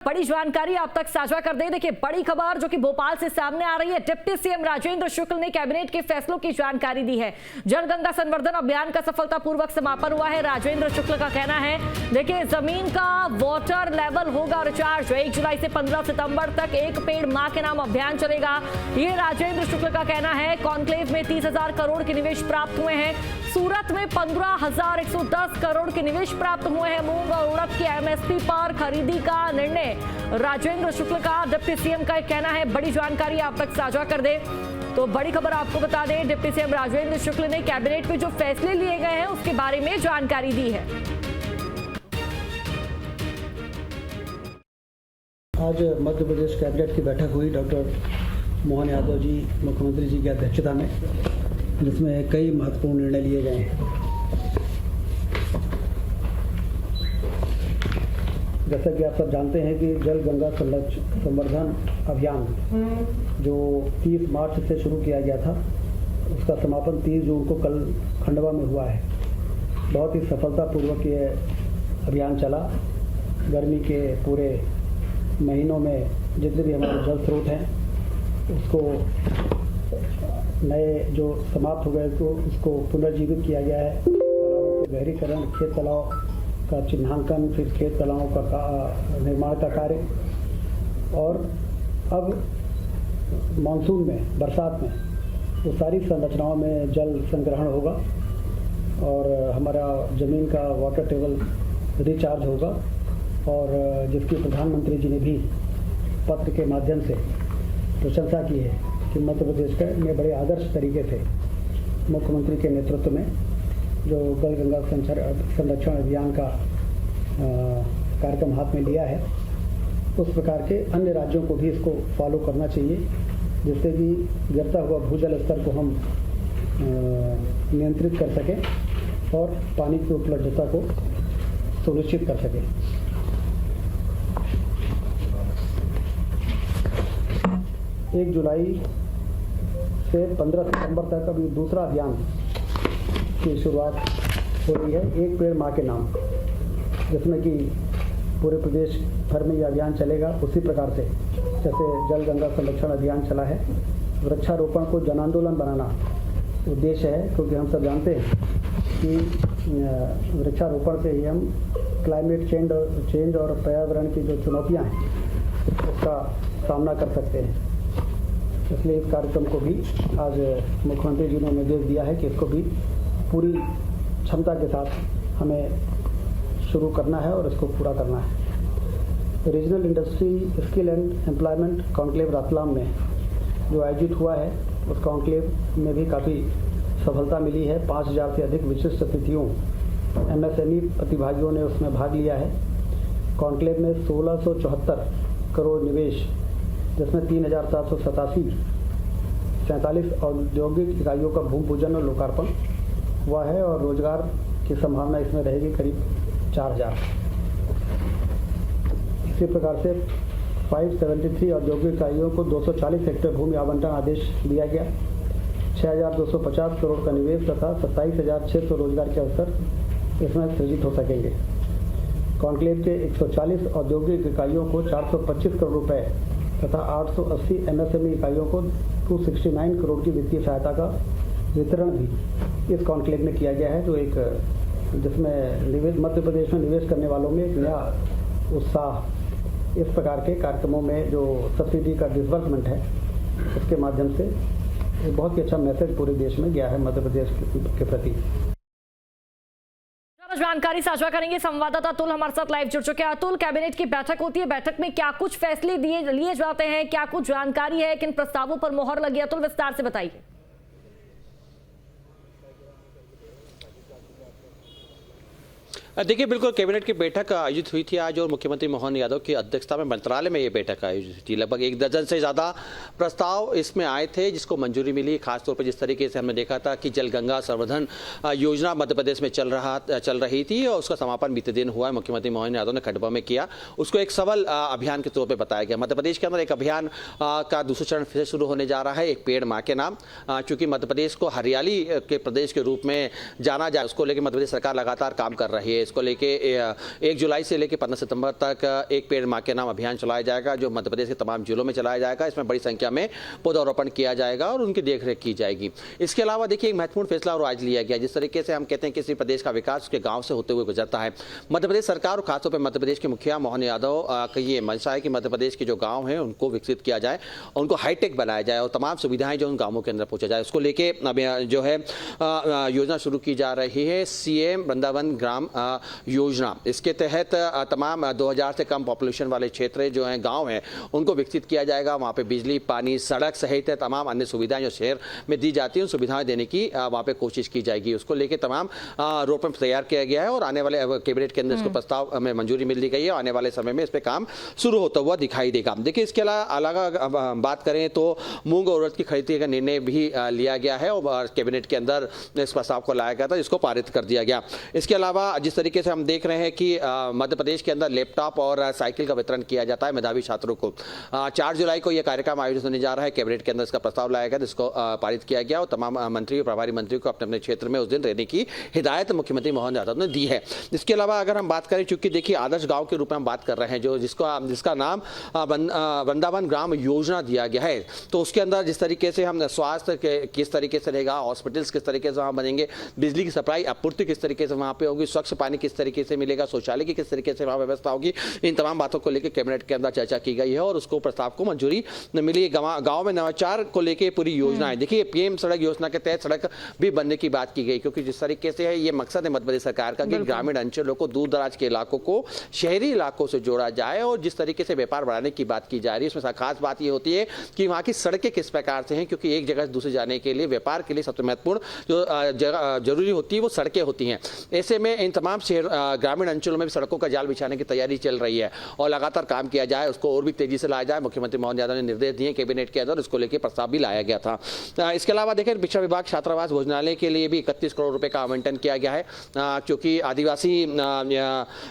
बड़ी जानकारी आप तक साझा कर दें। देखिए, बड़ी खबर जो कि भोपाल से सामने आ रही है। डिप्टी सीएम राजेंद्र शुक्ल ने कैबिनेट के फैसलों की जानकारी दी है। जलगंगा संवर्धन अभियान का सफलतापूर्वक समापन हुआ है। राजेंद्र शुक्ल का कहना है, देखिए, जमीन का वाटर लेवल होगा रिचार्ज। 1 जुलाई से 15 सितंबर तक एक पेड़ मां के नाम अभियान चलेगा। ये राजेंद्र शुक्ल का कहना है। कॉन्क्लेव में 30,000 करोड़ के निवेश प्राप्त हुए हैं। सूरत में 15,110 करोड़ के निवेश प्राप्त हुए हैं। मूंग और उड़द की एमएसपी पर खरीदी का निर्णय राजेंद्र शुक्ल का, डिप्टी सीएम का कहना है। बड़ी जानकारी आप तक साझा कर दे तो बड़ी खबर आपको बता दें, डिप्टी सीएम राजेंद्र शुक्ल ने कैबिनेट में जो फैसले लिए गए हैं उसके बारे में जानकारी दी है। आज मध्य प्रदेश कैबिनेट की बैठक हुई डॉक्टर मोहन यादव जी मुख्यमंत्री जी की अध्यक्षता में, जिसमें कई महत्वपूर्ण निर्णय लिए गए हैं। जैसा कि आप सब जानते हैं कि जल गंगा संवर्धन अभियान जो 30 मार्च से शुरू किया गया था, उसका समापन 30 जून को कल खंडवा में हुआ है। बहुत ही सफलतापूर्वक ये अभियान चला। गर्मी के पूरे महीनों में जितने भी हमारे जल स्रोत हैं उसको नए जो समाप्त हो गए तो उसको पुनर्जीवित किया गया है। तालाबों का गहरीकरण, खेत तालाब का चिन्हांकन, फिर खेत तालाबों का निर्माण का कार्य, और अब मानसून में, बरसात में वो सारी संरचनाओं में जल संग्रहण होगा और हमारा ज़मीन का वाटर टेबल रिचार्ज होगा। और जिसकी प्रधानमंत्री जी ने भी पत्र के माध्यम से प्रशंसा की है कि मध्य प्रदेश के में बड़े आदर्श तरीके से मुख्यमंत्री के नेतृत्व में जो जल गंगा संरक्षण अभियान का कार्यक्रम हाथ में लिया है, उस प्रकार के अन्य राज्यों को भी इसको फॉलो करना चाहिए, जिससे कि गिरता हुआ भूजल स्तर को हम नियंत्रित कर सकें और पानी की उपलब्धता को सुनिश्चित कर सकें। 1 जुलाई से 15 सितंबर तक अभी दूसरा अभियान की शुरुआत हो रही है, एक पेड़ मां के नाम, जिसमें कि पूरे प्रदेश भर में यह अभियान चलेगा। उसी प्रकार से जैसे जल गंगा संरक्षण अभियान चला है, वृक्षारोपण को जन आंदोलन बनाना उद्देश्य है, क्योंकि हम सब जानते हैं कि वृक्षारोपण से ही हम क्लाइमेट चेंज और पर्यावरण की जो चुनौतियाँ हैं उसका सामना कर सकते हैं। इसलिए इस कार्यक्रम को भी आज मुख्यमंत्री जी ने निर्देश दिया है कि इसको भी पूरी क्षमता के साथ हमें शुरू करना है और इसको पूरा करना है। Regional industry skill and employment conclave Ratlam में जो आयोजित हुआ है, उस कॉन्क्लेव में भी काफ़ी सफलता मिली है। 5,000 से अधिक विशिष्ट अतिथियों, MSME प्रतिभागियों ने उसमें भाग लिया है। कॉन्क्लेव में 1674 करोड़ निवेश, जिसमें 3,787 47 औद्योगिक इकाइयों का भूमि पूजन और लोकार्पण हुआ है, और रोजगार की संभावना इसमें रहेगी करीब 4,000। इसी प्रकार से 573 औद्योगिक इकाइयों को 240 हेक्टेयर भूमि आवंटन आदेश दिया गया। 6,250 करोड़ का निवेश तथा 27,600 रोजगार के अवसर इसमें सृजित हो सकेंगे। कॉन्क्लेव के 140 औद्योगिक इकाइयों को 425 करोड़ रुपए तथा 880 MSME इकाइयों को 269 करोड़ की वित्तीय सहायता का वितरण भी इस कॉन्क्लेव में किया गया है, जो एक जिसमें मध्य प्रदेश में निवेश करने वालों में एक नया उत्साह, इस प्रकार के कार्यक्रमों में जो सब्सिडी का डिसबर्समेंट है उसके माध्यम से एक बहुत ही अच्छा मैसेज पूरे देश में गया है मध्य प्रदेश के प्रति। जानकारी साझा करेंगे संवाददाता अतुल हमारे साथ लाइव जुड़ चुके हैं। अतुल, कैबिनेट की बैठक होती है, बैठक में क्या कुछ फैसले लिए जाते हैं, क्या कुछ जानकारी है, किन प्रस्तावों पर मोहर लगी? अतुल, विस्तार से बताइए। देखिए, बिल्कुल कैबिनेट की बैठक आयोजित हुई थी आज, और मुख्यमंत्री मोहन यादव की अध्यक्षता में मंत्रालय में ये बैठक आयोजित हुई थी। लगभग 1 दर्जन से ज़्यादा प्रस्ताव इसमें आए थे जिसको मंजूरी मिली। खासतौर पर जिस तरीके से हमने देखा था कि जल गंगा संवर्धन योजना मध्य प्रदेश में चल रही थी और उसका समापन बीते दिन हुआ है, मुख्यमंत्री मोहन यादव ने खंडवा में किया। उसको एक सबल अभियान के तौर पर बताया गया। मध्य प्रदेश के अंदर एक अभियान का दूसरा चरण फिर शुरू होने जा रहा है, एक पेड़ माँ के नाम। चूँकि मध्य प्रदेश को हरियाली के प्रदेश के रूप में जाना जाए, उसको लेकर मध्य प्रदेश सरकार लगातार काम कर रही है। इसको लेके 1 जुलाई से लेकर 15 सितंबर तक एक पेड़ मां के नाम अभियान चलाया जाएगा, जो मध्य प्रदेश के तमाम जिलों में चलाया जाएगा। इसमें बड़ी संख्या में पौधारोपण किया जाएगा और उनकी देखरेख की जाएगी। इसके अलावा देखिए, एक महत्वपूर्ण फैसला और आज लिया गया। जिस तरीके से हम कहते हैं किसी प्रदेश का विकास उसके गांव से होते हुए गुजरता है, मध्य प्रदेश सरकार और खासतौर पर मध्य प्रदेश के मुखिया मोहन यादव का ये मंशा है कि मध्य प्रदेश के जो गांव हैं उनको विकसित किया जाए, उनको हाईटेक बनाया जाए और तमाम सुविधाएं जो उन गांवों के अंदर पहुंचा जाए। उसको लेके अब जो है योजना शुरू की जा रही है, सीएम वृंदावन ग्राम योजना। इसके तहत तमाम 2000 से कम पॉपुलेशन वाले क्षेत्र जो हैं, गांव हैं, उनको विकसित किया जाएगा। वहाँ पे बिजली, पानी, सड़क सहित तमाम अन्य सुविधाएं जो शहर में दी जाती हैं, उन सुविधाएं देने की वहाँ पे कोशिश की जाएगी। उसको लेके तमाम रोड तैयार किया गया है और आने वाले कैबिनेट के अंदर इसको प्रस्ताव में मंजूरी मिल दी गई है। आने वाले समय में इस पे काम शुरू होता हुआ दिखाई देगा। देखिए, इसके अलावा बात करें तो मूंग और उड़द की खरीदी का निर्णय भी लिया गया है और कैबिनेट के अंदर इस प्रस्ताव को लाया गया था, जिसको पारित कर दिया गया। इसके अलावा जिस तरीके से हम देख रहे हैं कि मध्य प्रदेश के अंदर लैपटॉप और साइकिल का वितरण किया जाता है मेधावी छात्रों को। 4 जुलाई को यह कार्यक्रम आयोजित होने जा रहा है। कैबिनेट के अंदर इसका प्रस्ताव लाया गया, जिसको पारित किया गया और तमाम मंत्री और प्रभारी मंत्री को अपने अपने क्षेत्र में उस दिन रहने की हिदायत मुख्यमंत्री मोहन यादव ने दी है। इसके अलावा अगर हम बात करें, चूंकि देखिए आदर्श गांव के रूप में हम बात कर रहे हैं, जिसका नाम वृंदावन ग्राम योजना दिया गया है, तो उसके अंदर जिस तरीके से हम स्वास्थ्य किस तरीके से रहेगा, हॉस्पिटल्स किस तरीके से वहाँ बनेंगे, बिजली की सप्लाई आपूर्ति किस तरीके से वहाँ पे होगी, स्वच्छ पानी किस तरीके से मिलेगा, शौचालय की किस तरीके से वहाँ व्यवस्था होगी, इन तमाम बातों को लेकर कैबिनेट के अंदर चर्चा की गई है और उसको प्रस्ताव को मंजूरी मिली। गाँव में नवाचार को लेकर पूरी योजना है। देखिए, पीएम सड़क योजना के तहत सड़क भी बनने की बात की गई, क्योंकि जिस तरीके से है ये मकसद है मध्य प्रदेश सरकार का कि ग्रामीण अंचलों को, दूर दराज के इलाकों को शहरी इलाकों से जोड़ा जाए और जिस तरीके से व्यापार बढ़ाने की बात की जा रही है, उसमें खास बात ये होती है कि वहाँ की सड़कें किस प्रकार से हैं, क्योंकि एक जगह से दूसरी जाने के लिए, व्यापार के लिए सबसे महत्वपूर्ण जो जरूरी होती है वो सड़कें होती हैं। ऐसे में इन तमाम शहर ग्रामीण अंचलों में भी सड़कों का जाल बिछाने की तैयारी चल रही है और लगातार काम किया जाए, उसको और भी तेजी से लाया जाए। मुख्यमंत्री मोहन यादव ने निर्देश दिए कैबिनेट के अंदर, उसको लेकर प्रस्ताव भी लाया गया था। इसके अलावा देखें, पिछड़ा विभाग छात्रावास भोजनालय के लिए भी 31 करोड़ रुपए का आवंटन किया गया है, क्योंकि आदिवासी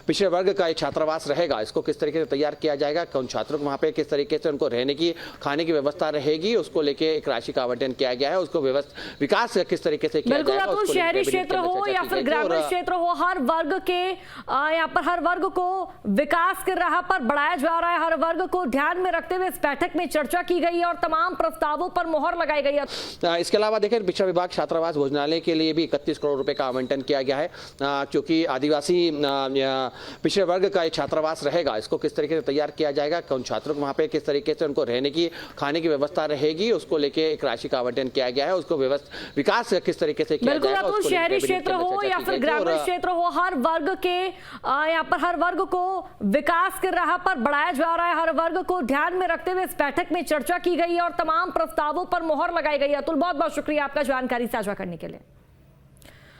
पिछड़े वर्ग का छात्रावास रहेगा। इसको किस तरीके से तैयार किया जाएगा, कौन छात्रों को वहाँ पे किस तरीके से उनको रहने की, खाने की व्यवस्था रहेगी, उसको लेके एक राशि का आवंटन किया गया है। उसको विकास किस तरीके से किया जाएगा। बिल्कुल, शहरी क्षेत्र हो या फिर ग्रामीण क्षेत्र हो, हर वर्ग के यहाँ पर हर वर्ग को विकास के राह पर बढ़ाया जा रहा है। हर वर्ग को ध्यान में रखते हुए इस बैठक में चर्चा की गई है और तमाम प्रस्तावों पर मोहर लगाई गई है। इसके अलावा देखें, पिछड़ा विभाग छात्रावास भोजनालय के लिए भी 31 करोड़ रुपए का आवंटन किया गया है, क्योंकि आदिवासी पिछड़े वर्ग का छात्रावास रहेगा। इसको किस तरीके से तैयार किया जाएगा, कौन छात्रों को वहाँ पे किस तरीके से उनको रहने की, खाने की व्यवस्था रहेगी, उसको लेके एक राशि का आवंटन किया गया है। उसको विकास किस तरीके से किया जाएगा। बिल्कुल, शहरी क्षेत्र हो या फिर ग्रामीण क्षेत्र हो, हर वर्ग के यहाँ पर हर वर्ग को विकास के राह पर बढ़ाया जा रहा है। हर वर्ग को ध्यान में रखते हुए इस बैठक में चर्चा की गई है और तमाम प्रस्तावों पर मोहर लगाई गई है। अतुल, बहुत बहुत शुक्रिया आपका जानकारी साझा करने के लिए।